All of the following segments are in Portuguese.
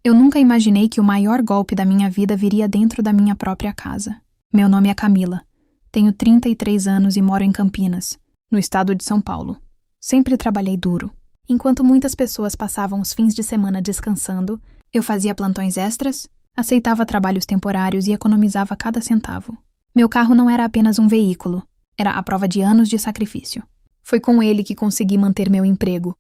Eu nunca imaginei que o maior golpe da minha vida viria dentro da minha própria casa. Meu nome é Camila. Tenho 33 anos e moro em Campinas, no estado de São Paulo. Sempre trabalhei duro. Enquanto muitas pessoas passavam os fins de semana descansando, eu fazia plantões extras, aceitava trabalhos temporários e economizava cada centavo. Meu carro não era apenas um veículo, era a prova de anos de sacrifício. Foi com ele que consegui manter meu emprego,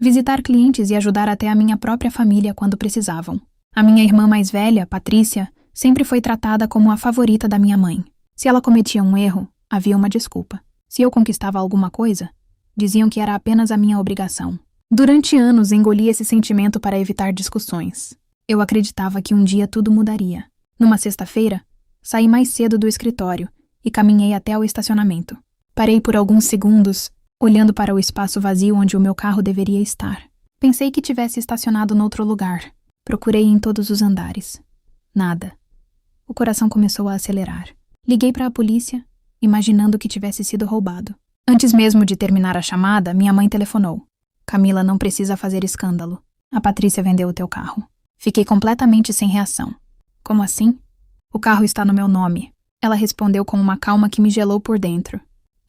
visitar clientes e ajudar até a minha própria família quando precisavam. A minha irmã mais velha, Patrícia, sempre foi tratada como a favorita da minha mãe. Se ela cometia um erro, havia uma desculpa. Se eu conquistava alguma coisa, diziam que era apenas a minha obrigação. Durante anos engoli esse sentimento para evitar discussões. Eu acreditava que um dia tudo mudaria. Numa sexta-feira, saí mais cedo do escritório e caminhei até o estacionamento. Parei por alguns segundos, olhando para o espaço vazio onde o meu carro deveria estar. Pensei que tivesse estacionado noutro lugar. Procurei em todos os andares. Nada. O coração começou a acelerar. Liguei para a polícia, imaginando que tivesse sido roubado. Antes mesmo de terminar a chamada, minha mãe telefonou. Camila, não precisa fazer escândalo. A Patrícia vendeu o teu carro. Fiquei completamente sem reação. Como assim? O carro está no meu nome. Ela respondeu com uma calma que me gelou por dentro.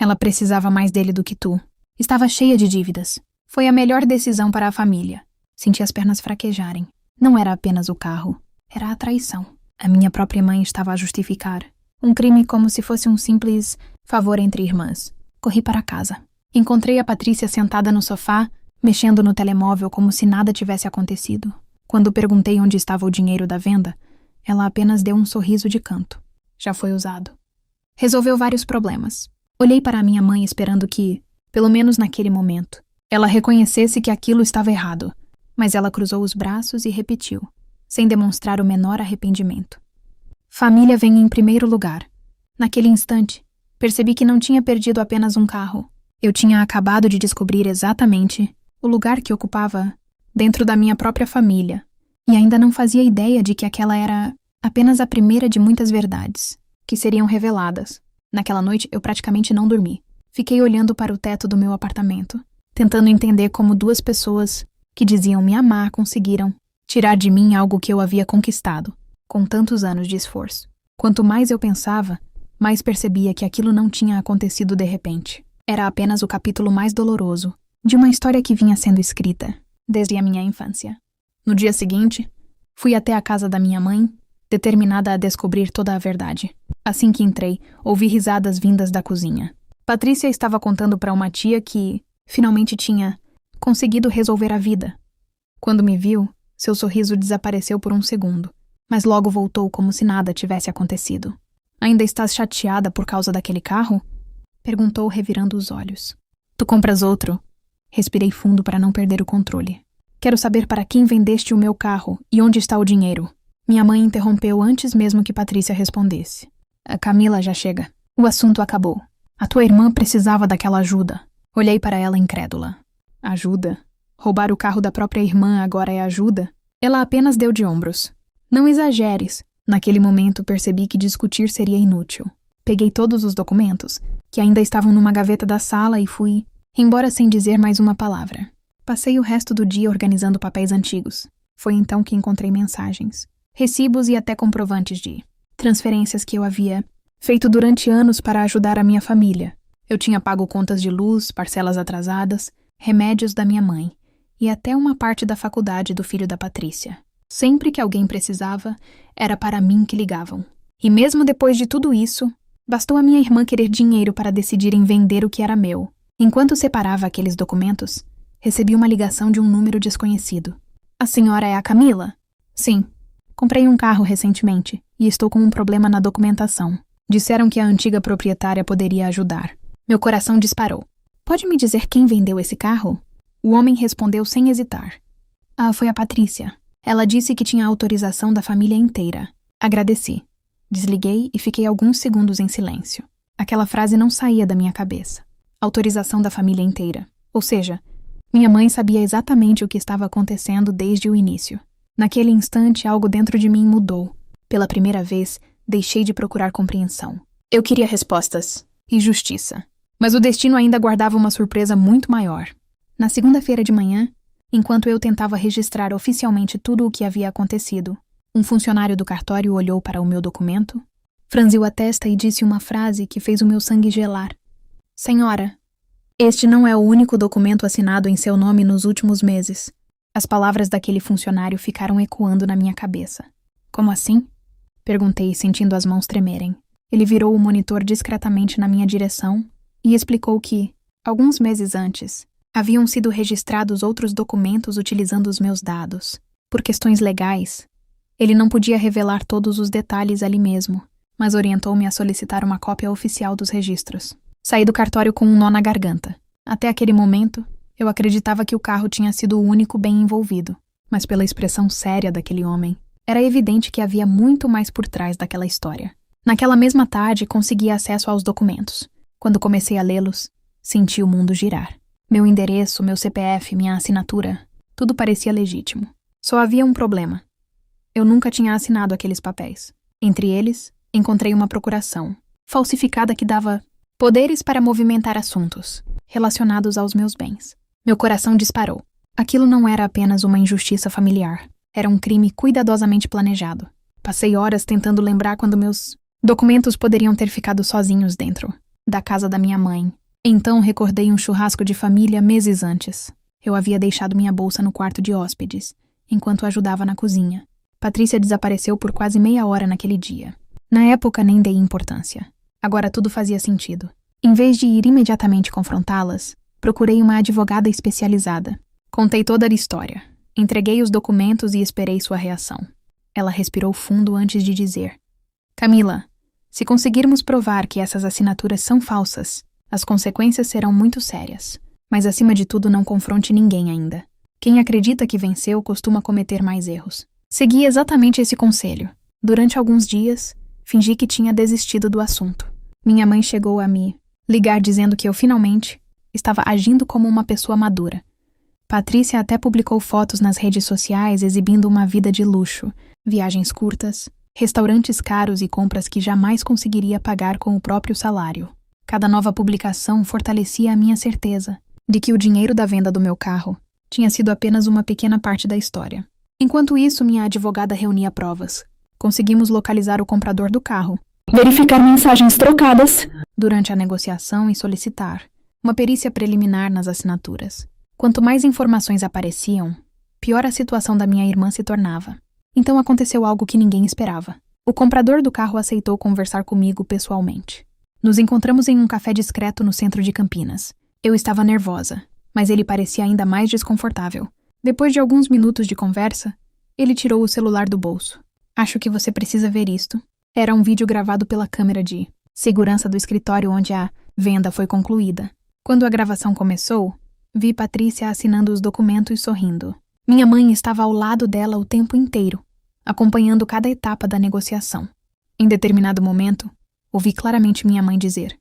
Ela precisava mais dele do que tu. Estava cheia de dívidas. Foi a melhor decisão para a família. Senti as pernas fraquejarem. Não era apenas o carro. Era a traição. A minha própria mãe estava a justificar. Um crime como se fosse um simples favor entre irmãs. Corri para casa. Encontrei a Patrícia sentada no sofá, mexendo no telemóvel como se nada tivesse acontecido. Quando perguntei onde estava o dinheiro da venda, ela apenas deu um sorriso de canto. Já foi usado. Resolveu vários problemas. Olhei para a minha mãe esperando que, pelo menos naquele momento, ela reconhecesse que aquilo estava errado, mas ela cruzou os braços e repetiu, sem demonstrar o menor arrependimento. Família vem em primeiro lugar. Naquele instante, percebi que não tinha perdido apenas um carro. Eu tinha acabado de descobrir exatamente o lugar que ocupava dentro da minha própria família, e ainda não fazia ideia de que aquela era apenas a primeira de muitas verdades, que seriam reveladas. Naquela noite, eu praticamente não dormi. Fiquei olhando para o teto do meu apartamento, tentando entender como duas pessoas que diziam me amar conseguiram tirar de mim algo que eu havia conquistado, com tantos anos de esforço. Quanto mais eu pensava, mais percebia que aquilo não tinha acontecido de repente. Era apenas o capítulo mais doloroso de uma história que vinha sendo escrita desde a minha infância. No dia seguinte, fui até a casa da minha mãe, determinada a descobrir toda a verdade. Assim que entrei, ouvi risadas vindas da cozinha. Patrícia estava contando para uma tia que, finalmente, tinha conseguido resolver a vida. Quando me viu, seu sorriso desapareceu por um segundo, mas logo voltou como se nada tivesse acontecido. Ainda estás chateada por causa daquele carro? Perguntou, revirando os olhos. Tu compras outro? Respirei fundo para não perder o controle. Quero saber para quem vendeste o meu carro e onde está o dinheiro. Minha mãe interrompeu antes mesmo que Patrícia respondesse. A Camila, já chega. O assunto acabou. A tua irmã precisava daquela ajuda. Olhei para ela incrédula. Ajuda? Roubar o carro da própria irmã agora é ajuda? Ela apenas deu de ombros. Não exageres. Naquele momento percebi que discutir seria inútil. Peguei todos os documentos, que ainda estavam numa gaveta da sala, e fui, embora sem dizer mais uma palavra. Passei o resto do dia organizando papéis antigos. Foi então que encontrei mensagens, recibos e até comprovantes de transferências que eu havia feito durante anos para ajudar a minha família. Eu tinha pago contas de luz, parcelas atrasadas, remédios da minha mãe e até uma parte da faculdade do filho da Patrícia. Sempre que alguém precisava, era para mim que ligavam. E mesmo depois de tudo isso, bastou a minha irmã querer dinheiro para decidir em vender o que era meu. Enquanto separava aqueles documentos, recebi uma ligação de um número desconhecido. A senhora é a Camila? Sim. Comprei um carro recentemente e estou com um problema na documentação. Disseram que a antiga proprietária poderia ajudar. Meu coração disparou. Pode me dizer quem vendeu esse carro? O homem respondeu sem hesitar. Foi a Patrícia. Ela disse que tinha autorização da família inteira. Agradeci. Desliguei e fiquei alguns segundos em silêncio. Aquela frase não saía da minha cabeça. Autorização da família inteira. Ou seja, minha mãe sabia exatamente o que estava acontecendo desde o início. Naquele instante, algo dentro de mim mudou. Pela primeira vez, deixei de procurar compreensão. Eu queria respostas e justiça. Mas o destino ainda guardava uma surpresa muito maior. Na segunda-feira de manhã, Enquanto eu tentava registrar oficialmente tudo o que havia acontecido, um funcionário do cartório olhou para o meu documento, franziu a testa e disse uma frase que fez o meu sangue gelar. Senhora, este não é o único documento assinado em seu nome nos últimos meses. As palavras daquele funcionário ficaram ecoando na minha cabeça. Como assim? Perguntei, sentindo as mãos tremerem. Ele virou o monitor discretamente na minha direção e explicou que, alguns meses antes, haviam sido registrados outros documentos utilizando os meus dados. Por questões legais, ele não podia revelar todos os detalhes ali mesmo, mas orientou-me a solicitar uma cópia oficial dos registros. Saí do cartório com um nó na garganta. Até aquele momento, eu acreditava que o carro tinha sido o único bem envolvido, mas pela expressão séria daquele homem, era evidente que havia muito mais por trás daquela história. Naquela mesma tarde, consegui acesso aos documentos. Quando comecei a lê-los, senti o mundo girar. Meu endereço, meu CPF, minha assinatura, tudo parecia legítimo. Só havia um problema. Eu nunca tinha assinado aqueles papéis. Entre eles, encontrei uma procuração, falsificada que dava poderes para movimentar assuntos relacionados aos meus bens. Meu coração disparou. Aquilo não era apenas uma injustiça familiar. Era um crime cuidadosamente planejado. Passei horas tentando lembrar quando meus documentos poderiam ter ficado sozinhos dentro da casa da minha mãe. Então recordei um churrasco de família meses antes. Eu havia deixado minha bolsa no quarto de hóspedes, enquanto ajudava na cozinha. Patrícia desapareceu por quase meia hora naquele dia. Na época nem dei importância. Agora tudo fazia sentido. Em vez de ir imediatamente confrontá-las, procurei uma advogada especializada. Contei toda a história. Entreguei os documentos e esperei sua reação. Ela respirou fundo antes de dizer: Camila, se conseguirmos provar que essas assinaturas são falsas, as consequências serão muito sérias. Mas acima de tudo, não confronte ninguém ainda. Quem acredita que venceu costuma cometer mais erros. Segui exatamente esse conselho. Durante alguns dias, fingi que tinha desistido do assunto. Minha mãe chegou a me ligar dizendo que eu finalmente estava agindo como uma pessoa madura. Patrícia até publicou fotos nas redes sociais exibindo uma vida de luxo, viagens curtas, restaurantes caros e compras que jamais conseguiria pagar com o próprio salário. Cada nova publicação fortalecia a minha certeza de que o dinheiro da venda do meu carro tinha sido apenas uma pequena parte da história. Enquanto isso, minha advogada reunia provas. Conseguimos localizar o comprador do carro, verificar mensagens trocadas durante a negociação e solicitar uma perícia preliminar nas assinaturas. Quanto mais informações apareciam, pior a situação da minha irmã se tornava. Então aconteceu algo que ninguém esperava. O comprador do carro aceitou conversar comigo pessoalmente. Nos encontramos em um café discreto no centro de Campinas. Eu estava nervosa, mas ele parecia ainda mais desconfortável. Depois de alguns minutos de conversa, ele tirou o celular do bolso. Acho que você precisa ver isto. Era um vídeo gravado pela câmera de segurança do escritório onde a venda foi concluída. Quando a gravação começou, vi Patrícia assinando os documentos sorrindo. Minha mãe estava ao lado dela o tempo inteiro, acompanhando cada etapa da negociação. Em determinado momento, ouvi claramente minha mãe dizer: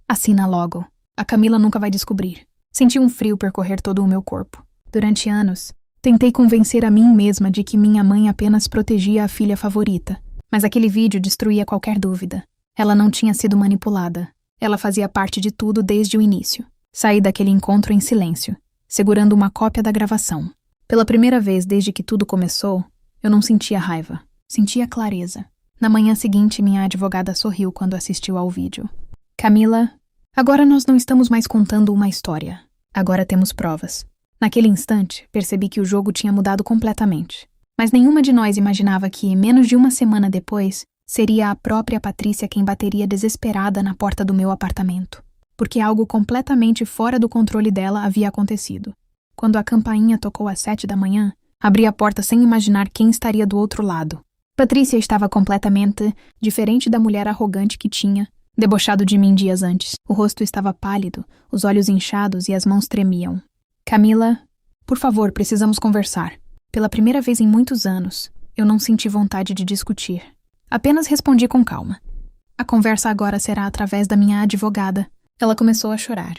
Assina logo. A Camila nunca vai descobrir. Senti um frio percorrer todo o meu corpo. Durante anos, tentei convencer a mim mesma de que minha mãe apenas protegia a filha favorita, mas aquele vídeo destruía qualquer dúvida. Ela não tinha sido manipulada. Ela fazia parte de tudo desde o início. Saí daquele encontro em silêncio, segurando uma cópia da gravação. Pela primeira vez desde que tudo começou, eu não sentia raiva. Sentia clareza. Na manhã seguinte, minha advogada sorriu quando assistiu ao vídeo. Camila, agora nós não estamos mais contando uma história. Agora temos provas. Naquele instante, percebi que o jogo tinha mudado completamente. Mas nenhuma de nós imaginava que, menos de uma semana depois, seria a própria Patrícia quem bateria desesperada na porta do meu apartamento. Porque algo completamente fora do controle dela havia acontecido. Quando a campainha tocou às 7 da manhã, abri a porta sem imaginar quem estaria do outro lado. Patrícia estava completamente diferente da mulher arrogante que tinha debochado de mim dias antes. O rosto estava pálido, os olhos inchados e as mãos tremiam. Camila, por favor, precisamos conversar. Pela primeira vez em muitos anos, eu não senti vontade de discutir. Apenas respondi com calma. A conversa agora será através da minha advogada. Ela começou a chorar.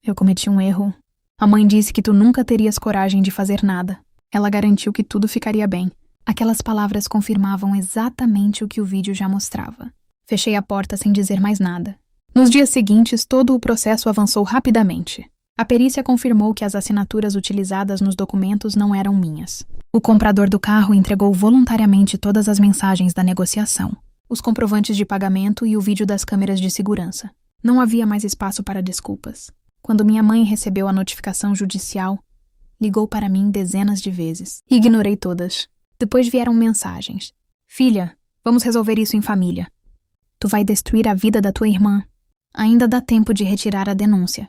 Eu cometi um erro. A mãe disse que tu nunca terias coragem de fazer nada. Ela garantiu que tudo ficaria bem. Aquelas palavras confirmavam exatamente o que o vídeo já mostrava. Fechei a porta sem dizer mais nada. Nos dias seguintes, todo o processo avançou rapidamente. A perícia confirmou que as assinaturas utilizadas nos documentos não eram minhas. O comprador do carro entregou voluntariamente todas as mensagens da negociação, os comprovantes de pagamento e o vídeo das câmeras de segurança. Não havia mais espaço para desculpas. Quando minha mãe recebeu a notificação judicial, ligou para mim dezenas de vezes. Ignorei todas. Depois vieram mensagens. Filha, vamos resolver isso em família. Tu vai destruir a vida da tua irmã. Ainda dá tempo de retirar a denúncia.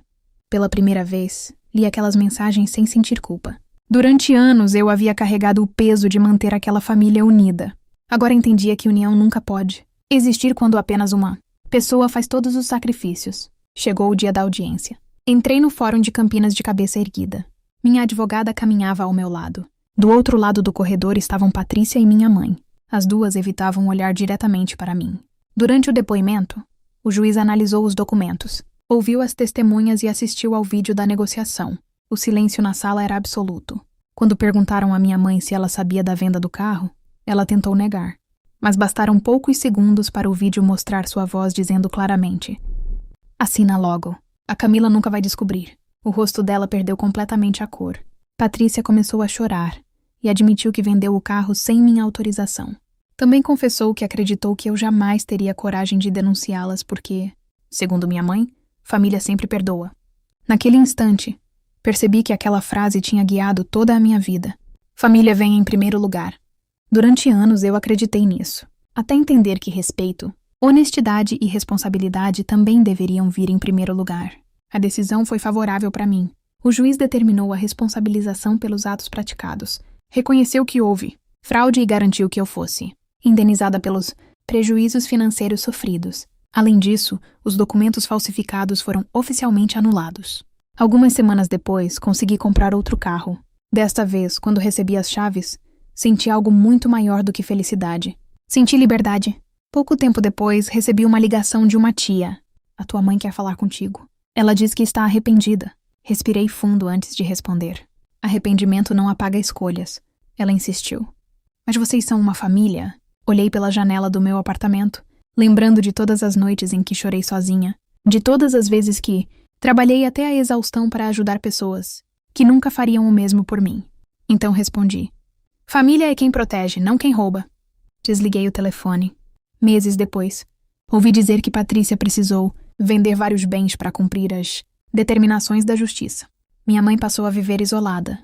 Pela primeira vez, li aquelas mensagens sem sentir culpa. Durante anos eu havia carregado o peso de manter aquela família unida. Agora entendia que união nunca pode existir quando apenas uma pessoa faz todos os sacrifícios. Chegou o dia da audiência. Entrei no fórum de Campinas de cabeça erguida. Minha advogada caminhava ao meu lado. Do outro lado do corredor estavam Patrícia e minha mãe. As duas evitavam olhar diretamente para mim. Durante o depoimento, o juiz analisou os documentos, ouviu as testemunhas e assistiu ao vídeo da negociação. O silêncio na sala era absoluto. Quando perguntaram à minha mãe se ela sabia da venda do carro, ela tentou negar. Mas bastaram poucos segundos para o vídeo mostrar sua voz dizendo claramente: assina logo. A Camila nunca vai descobrir. O rosto dela perdeu completamente a cor. Patrícia começou a chorar e admitiu que vendeu o carro sem minha autorização. Também confessou que acreditou que eu jamais teria coragem de denunciá-las porque, segundo minha mãe, família sempre perdoa. Naquele instante, percebi que aquela frase tinha guiado toda a minha vida. Família vem em primeiro lugar. Durante anos eu acreditei nisso, até entender que respeito, honestidade e responsabilidade também deveriam vir em primeiro lugar. A decisão foi favorável para mim. O juiz determinou a responsabilização pelos atos praticados, reconheceu que houve fraude e garantiu que eu fosse indenizada pelos prejuízos financeiros sofridos. Além disso, os documentos falsificados foram oficialmente anulados. Algumas semanas depois, consegui comprar outro carro. Desta vez, quando recebi as chaves, senti algo muito maior do que felicidade. Senti liberdade. Pouco tempo depois, recebi uma ligação de uma tia. A tua mãe quer falar contigo. Ela diz que está arrependida. Respirei fundo antes de responder. Arrependimento não apaga escolhas. Ela insistiu. Mas vocês são uma família? Olhei pela janela do meu apartamento, lembrando de todas as noites em que chorei sozinha, de todas as vezes que trabalhei até a exaustão para ajudar pessoas que nunca fariam o mesmo por mim. Então respondi: família é quem protege, não quem rouba. Desliguei o telefone. Meses depois, ouvi dizer que Patrícia precisou vender vários bens para cumprir as determinações da justiça. Minha mãe passou a viver isolada,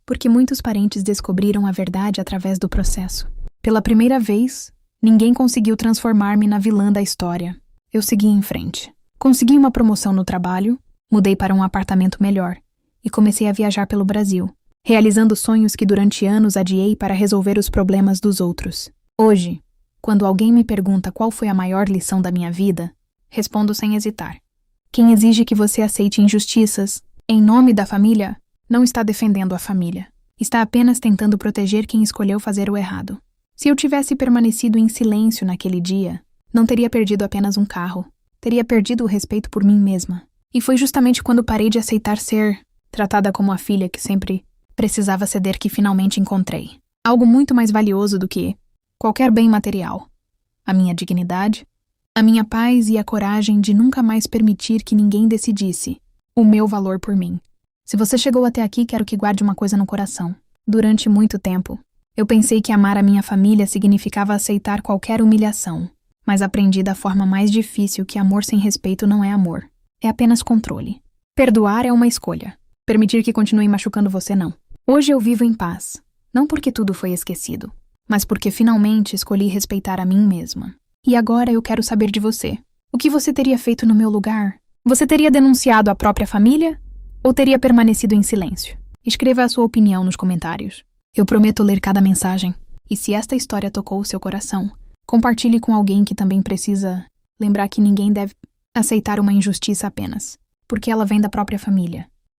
porque muitos parentes descobriram a verdade através do processo. Pela primeira vez, ninguém conseguiu transformar-me na vilã da história. Eu segui em frente. Consegui uma promoção no trabalho, mudei para um apartamento melhor e comecei a viajar pelo Brasil, realizando sonhos que durante anos adiei para resolver os problemas dos outros. Hoje, quando alguém me pergunta qual foi a maior lição da minha vida, respondo sem hesitar: quem exige que você aceite injustiças em nome da família não está defendendo a família. Está apenas tentando proteger quem escolheu fazer o errado. Se eu tivesse permanecido em silêncio naquele dia, não teria perdido apenas um carro. Teria perdido o respeito por mim mesma. E foi justamente quando parei de aceitar ser tratada como a filha que sempre precisava ceder que finalmente encontrei algo muito mais valioso do que qualquer bem material. A minha dignidade, a minha paz e a coragem de nunca mais permitir que ninguém decidisse o meu valor por mim. Se você chegou até aqui, quero que guarde uma coisa no coração. Durante muito tempo, eu pensei que amar a minha família significava aceitar qualquer humilhação, mas aprendi da forma mais difícil que amor sem respeito não é amor. É apenas controle. Perdoar é uma escolha. Permitir que continue machucando você, não. Hoje eu vivo em paz, não porque tudo foi esquecido, mas porque finalmente escolhi respeitar a mim mesma. E agora eu quero saber de você. O que você teria feito no meu lugar? Você teria denunciado a própria família? Ou teria permanecido em silêncio? Escreva a sua opinião nos comentários. Eu prometo ler cada mensagem. E se esta história tocou o seu coração, compartilhe com alguém que também precisa lembrar que ninguém deve aceitar uma injustiça apenas porque ela vem da própria família.